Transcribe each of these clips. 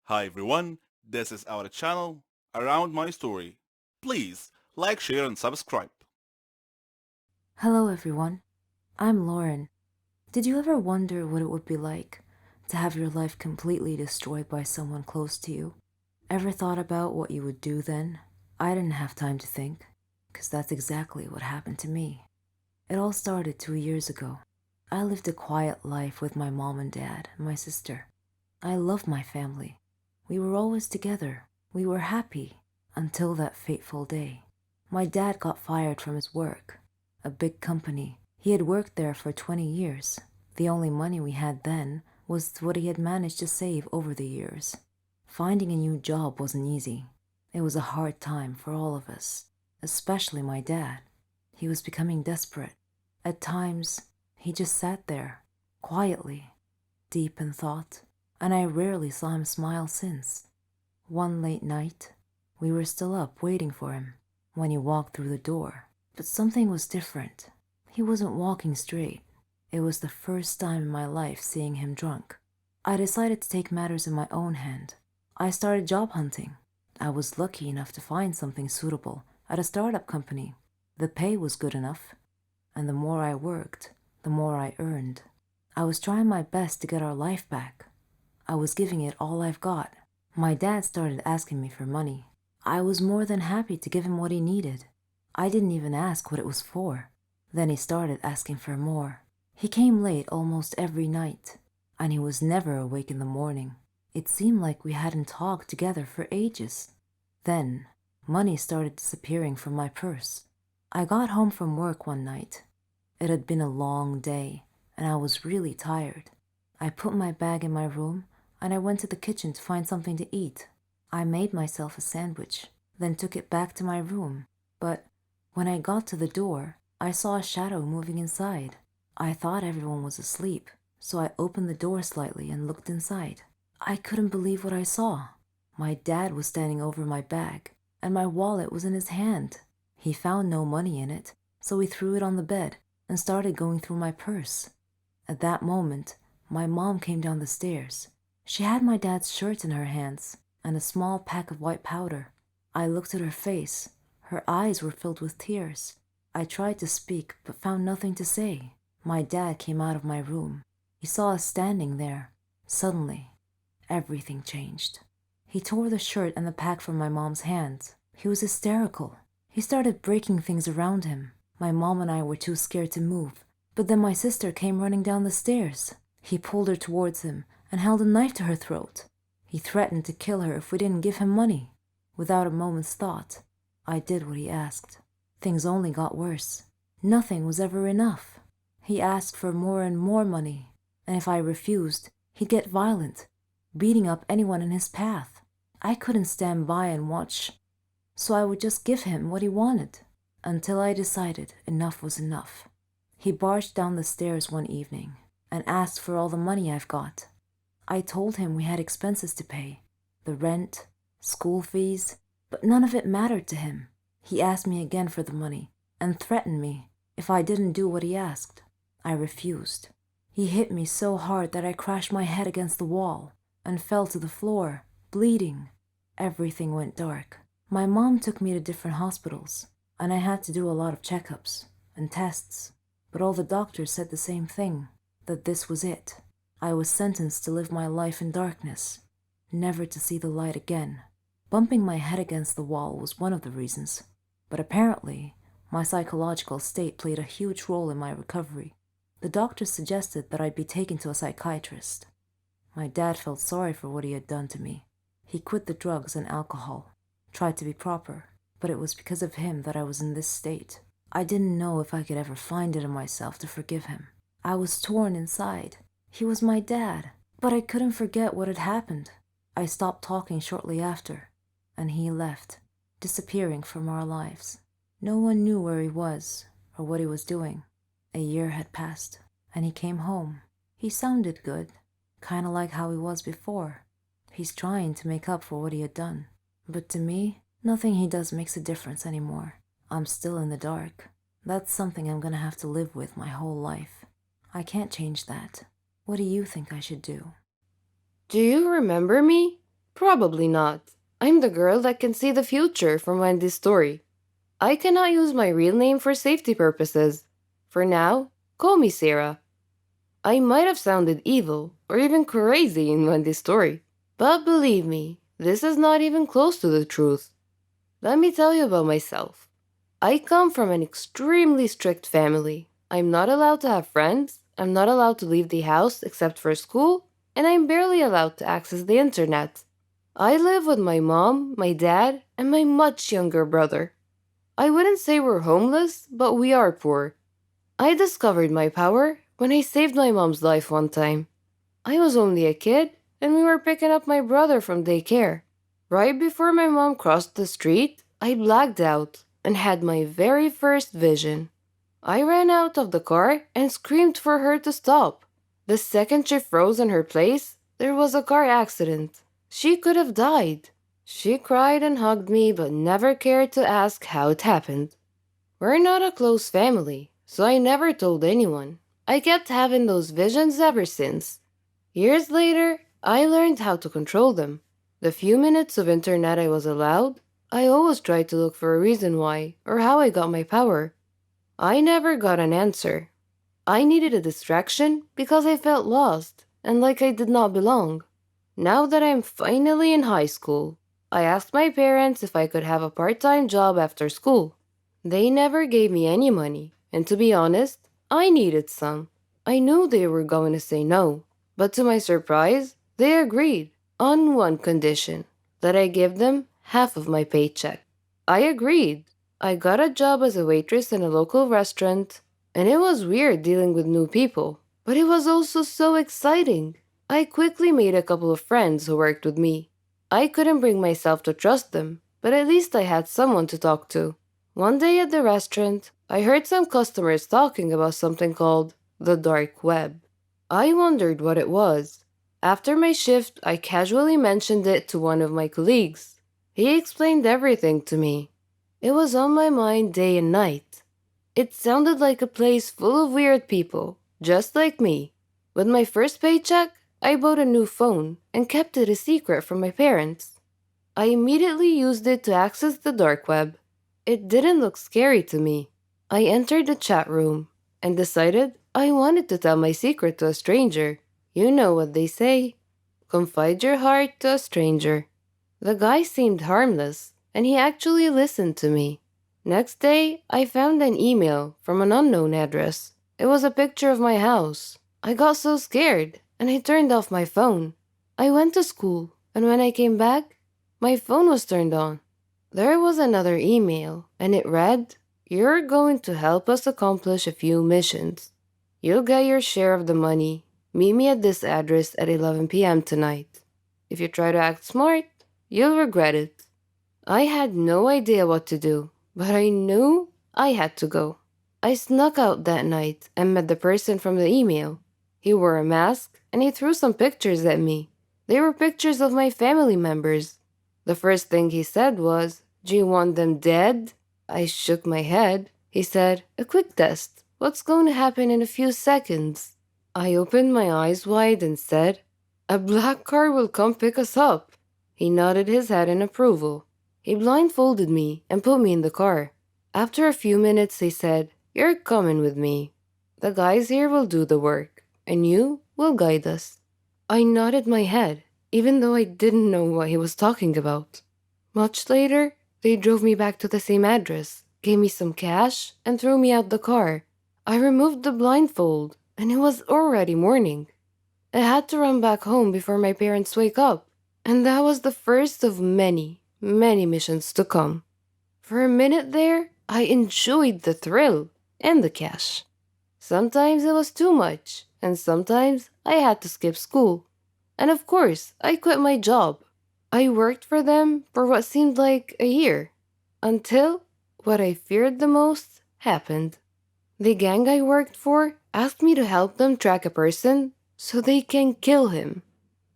Hi everyone, this is our channel Around My Story. Please like, share and subscribe. Hello, everyone. I'm Lauren. Did you ever wonder what it would be like to have your life completely destroyed by someone close to you? Ever thought about what you would do then? I didn't have time to think, because that's exactly what happened to me. It all started 2 years ago. I lived a quiet life with my mom and dad and my sister. I loved my family. We were always together. We were happy until that fateful day. My dad got fired from his work, a big company. He had worked there for 20 years. The only money we had then was what he had managed to save over the years. Finding a new job wasn't easy. It was a hard time for all of us, especially my dad. He was becoming desperate. At times, he just sat there, quietly, deep in thought, and I rarely saw him smile since. One late night, we were still up waiting for him when he walked through the door. But something was different. He wasn't walking straight. It was the first time in my life seeing him drunk. I decided to take matters in my own hand. I started job hunting. I was lucky enough to find something suitable at a startup company. The pay was good enough, and the more I worked, the more I earned. I was trying my best to get our life back. I was giving it all I've got. My dad started asking me for money. I was more than happy to give him what he needed. I didn't even ask what it was for. Then he started asking for more. He came late almost every night, and he was never awake in the morning. It seemed like we hadn't talked together for ages. Then, money started disappearing from my purse. I got home from work one night. It had been a long day, and I was really tired. I put my bag in my room, and I went to the kitchen to find something to eat. I made myself a sandwich, then took it back to my room. But when I got to the door, I saw a shadow moving inside. I thought everyone was asleep, so I opened the door slightly and looked inside. I couldn't believe what I saw. My dad was standing over my bag, and my wallet was in his hand. He found no money in it, so he threw it on the bed and started going through my purse. At that moment, my mom came down the stairs. She had my dad's shirt in her hands and a small pack of white powder. I looked at her face. Her eyes were filled with tears. I tried to speak, but found nothing to say. My dad came out of my room. He saw us standing there. Suddenly, everything changed. He tore the shirt and the pack from my mom's hands. He was hysterical. He started breaking things around him. My mom and I were too scared to move, but then my sister came running down the stairs. He pulled her towards him and held a knife to her throat. He threatened to kill her if we didn't give him money. Without a moment's thought, I did what he asked. Things only got worse. Nothing was ever enough. He asked for more and more money, and if I refused, he'd get violent, beating up anyone in his path. I couldn't stand by and watch, so I would just give him what he wanted, until I decided enough was enough. He barged down the stairs one evening and asked for all the money I've got. I told him we had expenses to pay, the rent, school fees, but none of it mattered to him. He asked me again for the money and threatened me if I didn't do what he asked. I refused. He hit me so hard that I crashed my head against the wall and fell to the floor, bleeding. Everything went dark. My mom took me to different hospitals, and I had to do a lot of checkups and tests, but all the doctors said the same thing, that this was it. I was sentenced to live my life in darkness, never to see the light again. Bumping my head against the wall was one of the reasons, but apparently, my psychological state played a huge role in my recovery. The doctors suggested that I'd be taken to a psychiatrist. My dad felt sorry for what he had done to me. He quit the drugs and alcohol, tried to be proper, but it was because of him that I was in this state. I didn't know if I could ever find it in myself to forgive him. I was torn inside. He was my dad, but I couldn't forget what had happened. I stopped talking shortly after, and he left, disappearing from our lives. No one knew where he was or what he was doing. A year had passed, and he came home. He sounded good, kind of like how he was before. He's trying to make up for what he had done. But to me, nothing he does makes a difference anymore. I'm still in the dark. That's something I'm gonna have to live with my whole life. I can't change that. What do you think I should do? Do you remember me? Probably not. I'm the girl that can see the future from Wendy's story. I cannot use my real name for safety purposes. For now, call me Sarah. I might have sounded evil or even crazy in Wendy's story, but believe me, this is not even close to the truth. Let me tell you about myself. I come from an extremely strict family. I'm not allowed to have friends, I'm not allowed to leave the house except for school, and I'm barely allowed to access the internet. I live with my mom, my dad, and my much younger brother. I wouldn't say we're homeless, but we are poor. I discovered my power when I saved my mom's life one time. I was only a kid, and we were picking up my brother from daycare. Right before my mom crossed the street, I blacked out and had my very first vision. I ran out of the car and screamed for her to stop. The second she froze in her place, there was a car accident. She could have died. She cried and hugged me, but never cared to ask how it happened. We're not a close family, so I never told anyone. I kept having those visions ever since. Years later, I learned how to control them. The few minutes of internet I was allowed, I always tried to look for a reason why or how I got my power. I never got an answer. I needed a distraction because I felt lost and like I did not belong. Now that I'm finally in high school, I asked my parents if I could have a part time job after school. They never gave me any money, and to be honest, I needed some. I knew they were going to say no, but to my surprise, they agreed on one condition that I give them half of my paycheck. I agreed. I got a job as a waitress in a local restaurant, and it was weird dealing with new people, but it was also so exciting. I quickly made a couple of friends who worked with me. I couldn't bring myself to trust them, but at least I had someone to talk to. One day at the restaurant, I heard some customers talking about something called the dark web. I wondered what it was. After my shift, I casually mentioned it to one of my colleagues. He explained everything to me. It was on my mind day and night. It sounded like a place full of weird people, just like me. With my first paycheck, I bought a new phone and kept it a secret from my parents. I immediately used it to access the dark web. It didn't look scary to me. I entered the chat room and decided I wanted to tell my secret to a stranger. You know what they say. Confide your heart to a stranger. The guy seemed harmless, and he actually listened to me. Next day, I found an email from an unknown address. It was a picture of my house. I got so scared, and I turned off my phone. I went to school, and when I came back, my phone was turned on. There was another email, and it read, "You're going to help us accomplish a few missions. You'll get your share of the money. Meet me at this address at 11 p.m. tonight. If you try to act smart, you'll regret it." I had no idea what to do, but I knew I had to go. I snuck out that night and met the person from the email. He wore a mask, and he threw some pictures at me. They were pictures of my family members. The first thing he said was, "Do you want them dead?" I shook my head. He said, "A quick test. What's going to happen in a few seconds?" I opened my eyes wide and said, "A black car will come pick us up." He nodded his head in approval. He blindfolded me and put me in the car. After a few minutes, he said, "You're coming with me. The guys here will do the work, and you will guide us." I nodded my head, even though I didn't know what he was talking about. Much later, they drove me back to the same address, gave me some cash, and threw me out the car. I removed the blindfold, and it was already morning. I had to run back home before my parents wake up, and that was the first of many, many missions to come. For a minute there, I enjoyed the thrill and the cash. Sometimes it was too much, and sometimes I had to skip school. And of course, I quit my job. I worked for them for what seemed like a year, until what I feared the most happened. The gang I worked for asked me to help them track a person so they can kill him.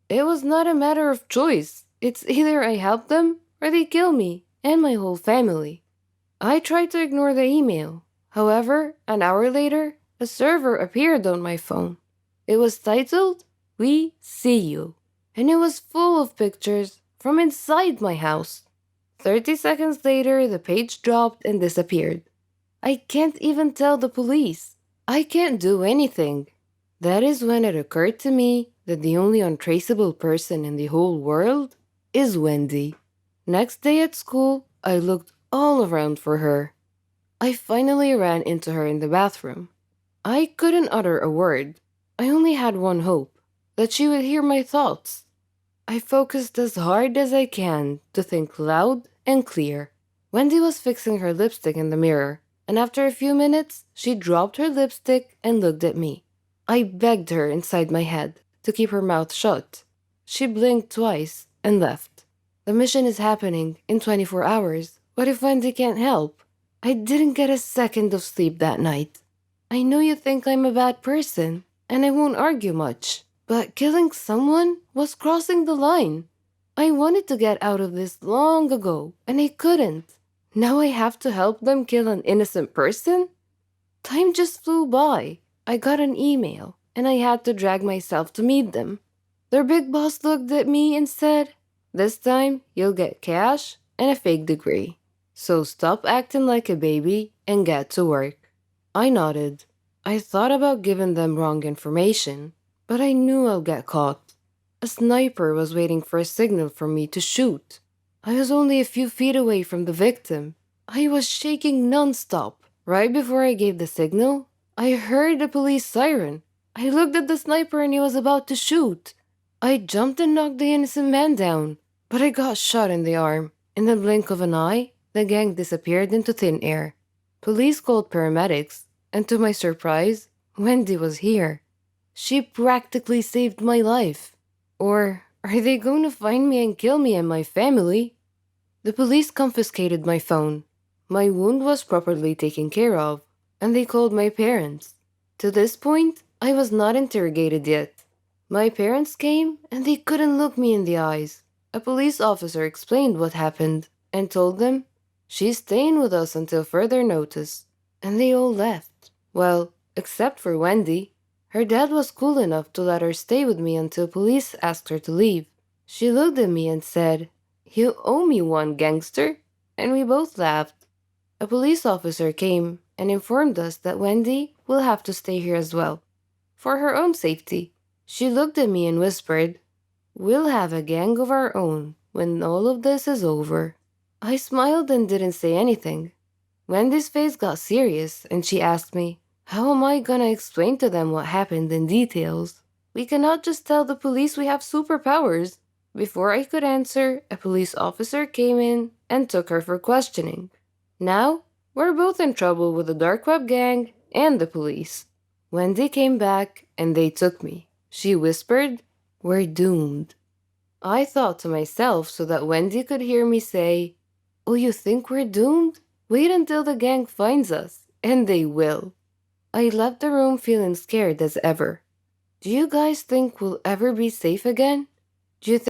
It was not a matter of choice. It's either I help them or they kill me and my whole family. I tried to ignore the email. However, an hour later, a server appeared on my phone. It was titled, "We See You," and it was full of pictures from inside my house. 30 seconds later, the page dropped and disappeared. I can't even tell the police. I can't do anything. That is when it occurred to me that the only untraceable person in the whole world is Wendy. Next day at school, I looked all around for her. I finally ran into her in the bathroom. I couldn't utter a word. I only had one hope, that she would hear my thoughts. I focused as hard as I can to think loud and clear. Wendy was fixing her lipstick in the mirror, and after a few minutes, she dropped her lipstick and looked at me. I begged her inside my head to keep her mouth shut. She blinked twice and left. The mission is happening in 24 hours. What if Wendy can't help? I didn't get a second of sleep that night. I know you think I'm a bad person, and I won't argue much, but killing someone was crossing the line. I wanted to get out of this long ago, and I couldn't. Now I have to help them kill an innocent person? Time just flew by. I got an email, and I had to drag myself to meet them. Their big boss looked at me and said, "This time you'll get cash and a fake degree. So stop acting like a baby and get to work." I nodded. I thought about giving them wrong information, but I knew I'll get caught. A sniper was waiting for a signal for me to shoot. I was only a few feet away from the victim. I was shaking nonstop. Right before I gave the signal, I heard a police siren. I looked at the sniper and he was about to shoot. I jumped and knocked the innocent man down, but I got shot in the arm. In the blink of an eye, the gang disappeared into thin air. Police called paramedics, and to my surprise, Wendy was here. She practically saved my life. Or are they going to find me and kill me and my family? The police confiscated my phone. My wound was properly taken care of, and they called my parents. To this point, I was not interrogated yet. My parents came, and they couldn't look me in the eyes. A police officer explained what happened, and told them, "She's staying with us until further notice." And they all left. Well, except for Wendy. Her dad was cool enough to let her stay with me until police asked her to leave. She looked at me and said, "You owe me one, gangster." And we both laughed. A police officer came and informed us that Wendy will have to stay here as well, for her own safety. She looked at me and whispered, "We'll have a gang of our own when all of this is over." I smiled and didn't say anything. Wendy's face got serious and she asked me, "How am I gonna explain to them what happened in details? We cannot just tell the police we have superpowers." Before I could answer, a police officer came in and took her for questioning. Now, we're both in trouble with the dark web gang and the police. Wendy came back and they took me. She whispered, "We're doomed." I thought to myself so that Wendy could hear me say, "Oh, you think we're doomed? Wait until the gang finds us, and they will." I left the room feeling scared as ever. Do you guys think we'll ever be safe again? Do you think